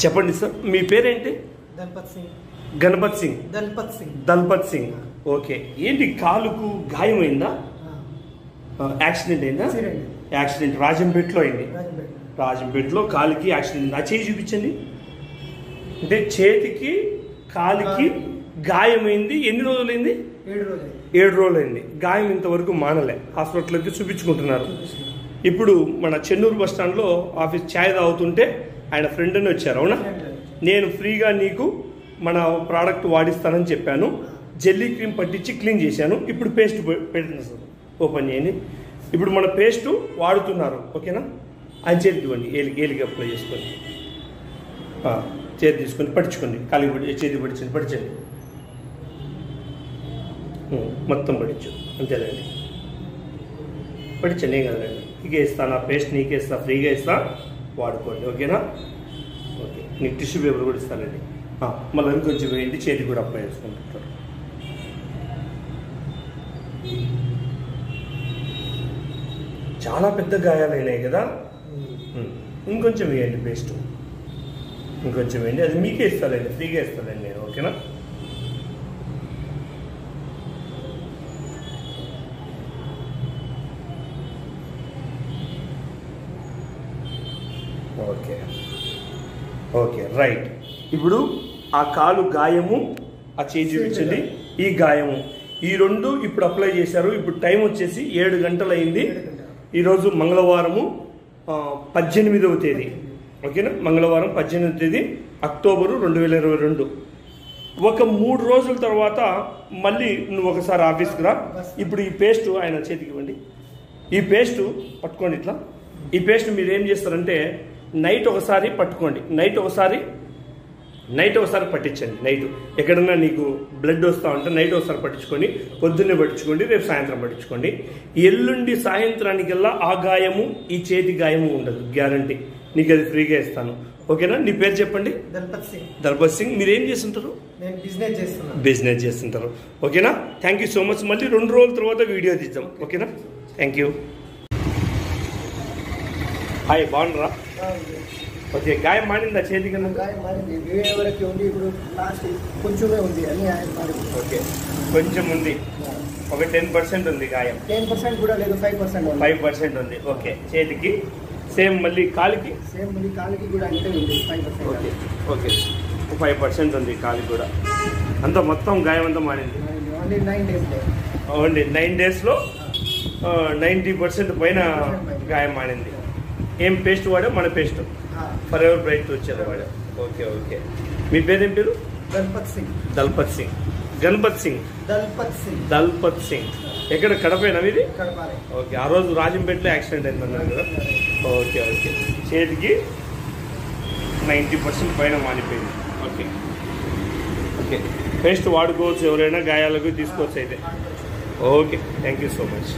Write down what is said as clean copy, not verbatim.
చెప్పండి సార్, మీ పేరేంటి? దల్పత్ సింగ్. గణపత్ సింగ్. దల్పత్ సింగ్. దల్పత్ సింగ్. ఓకే. ఏంటి కాలుకు గాయమైందా? యాక్సిడెంట్ అయిందా? యాక్సిడెంట్ రాజంపేటలో అయింది. రాజంపేటలో కాలుకి యాక్సిడెంట్. నా చేయి చూపించండి. అంటే చేతికి కాలికి గాయమైంది. ఎన్ని రోజులైంది? 7 రోజులైంది. గాయం ఇంతవరకు మానలే. హాస్పిటల్కి చూపించుకుంటున్నారు. ఇప్పుడు మన చెన్నూరు బస్ స్టాండ్లో ఆఫీస్ ఛాయ్ తాగుతుంటే ఆయన ఫ్రెండ్ అని వచ్చారు. అవునా? నేను ఫ్రీగా నీకు మన ప్రోడక్ట్ వాడిస్తానని చెప్పాను. జెల్లీ క్రీమ్ పట్టించి క్లీన్ చేశాను. ఇప్పుడు పేస్ట్ పెడుతున్నా సార్, ఓపెన్ చేయండి. ఇప్పుడు మన పేస్ట్ వాడుతున్నారు. ఓకేనా? ఆయన చేతికి ఇవ్వండి. ఏలికి అప్లై చేసుకొని చేతి తీసుకొని పట్టించుకోండి. కాలికి చేతి పట్టించండి. మొత్తం పట్టించు. అంతేలేండి, పట్టించండి. ఏం కదండి. నీకే ఇస్తా, నా పేస్ట్ నీకే ఇస్తా, ఫ్రీగా ఇస్తా, వాడుకోండి. ఓకేనా? ఓకే. నీకు టిష్యూ పేపర్ కూడా ఇస్తానండి. మళ్ళీ ఇంకొంచెం వేయండి. చేతికి కూడా అప్లై చేసుకుంటుంటారు. చాలా పెద్ద గాయాలైనాయి కదా. ఇంకొంచెం వేయండి పేస్ట్, ఇంకొంచెం వేయండి. అది మీకే ఇస్తానండి, ఫ్రీగా ఇస్తానండి నేను. ఓకేనా? Okay okay right. ఇప్పుడు ఆ కాలు గాయము, ఆ చేయి చూపించండి. ఈ గాయము, ఈ రెండు ఇప్పుడు అప్లై చేశారు. ఇప్పుడు టైం వచ్చేసి 7 గంటలు అయింది. ఈరోజు మంగళవారము 18వ తేదీ. ఓకేనా? మంగళవారం 18వ తేదీ అక్టోబరు 2022. ఒక 3 రోజుల తర్వాత మళ్ళీ నువ్వు ఒకసారి ఆఫీస్కి రా. ఇప్పుడు ఈ పేస్ట్ ఆయన చేతికి ఇవ్వండి. ఈ పేస్ట్ పట్టుకోండి. ఇట్లా ఈ పేస్ట్ మీరు ఏం చేస్తారంటే నైట్ ఒకసారి పట్టుకోండి. నైట్ ఒకసారి పట్టించండి. నైట్ ఎక్కడన్నా నీకు బ్లడ్ వస్తూ ఉంటే నైట్ ఒకసారి పట్టించుకోండి. పొద్దున్నే పట్టించుకోండి, రేపు సాయంత్రం పట్టించుకోండి. ఎల్లుండి సాయంత్రానికల్లా ఆ గాయము, ఈ చేతి గాయము ఉండదు, గ్యారంటీ. నీకు అది ఫ్రీగా ఇస్తాను. ఓకేనా? నీ పేరు చెప్పండి. దల్పత్ సింగ్. దల్పత్ సింగ్. మీరు ఏం చేస్తుంటారు? నేను బిజినెస్ చేస్తుంటారు. ఓకేనా? Thank you so much. మళ్ళీ 2 రోజుల తర్వాత వీడియో తీద్దాం. ఓకేనా? Thank you. హాయ్, బాగున్నారా? ఓకే. గాయం మారిందా చేతికి? వరకు ఉంది. ఇప్పుడు లాస్ట్ కొంచెమే ఉంది. ఓకే, కొంచెం ఉంది. ఒక 10% ఉంది గాయం. 10% కూడా లేదు, 5% ఉంది. ఓకే. చేతికి సేమ్. మళ్ళీ కాలికి కూడా అంటే ఉంది 5%. ఓకే ఓకే, 5% ఉంది కాలికి కూడా. అంతా మొత్తం గాయం అంతా మారింది. ఓన్లీ 9 డేస్లో 90% పైన గాయం మారింది. ఏం పేస్ట్ వాడా? మన పేస్ట్ ఫర్ ఎవర్ బ్రైట్ వచ్చారు వాడా. Okay okay. మీ పేరేం పేరు? దల్పత్ సింగ్. దల్పత్ సింగ్. గణపత్ సింగ్. దల్పత్ సింగ్. ఎక్కడ? కడపేనా మీది? ఓకే. ఆ రోజు రాజంపేటలో యాక్సిడెంట్ అయిందన్నారు కదా. Okay okay. చేతికి 90% పైన మానిపోయింది. Okay okay. పేస్ట్ వాడుకోవచ్చు, ఎవరైనా గాయాలకు తీసుకోవచ్చు అయితే. Okay, thank you so much.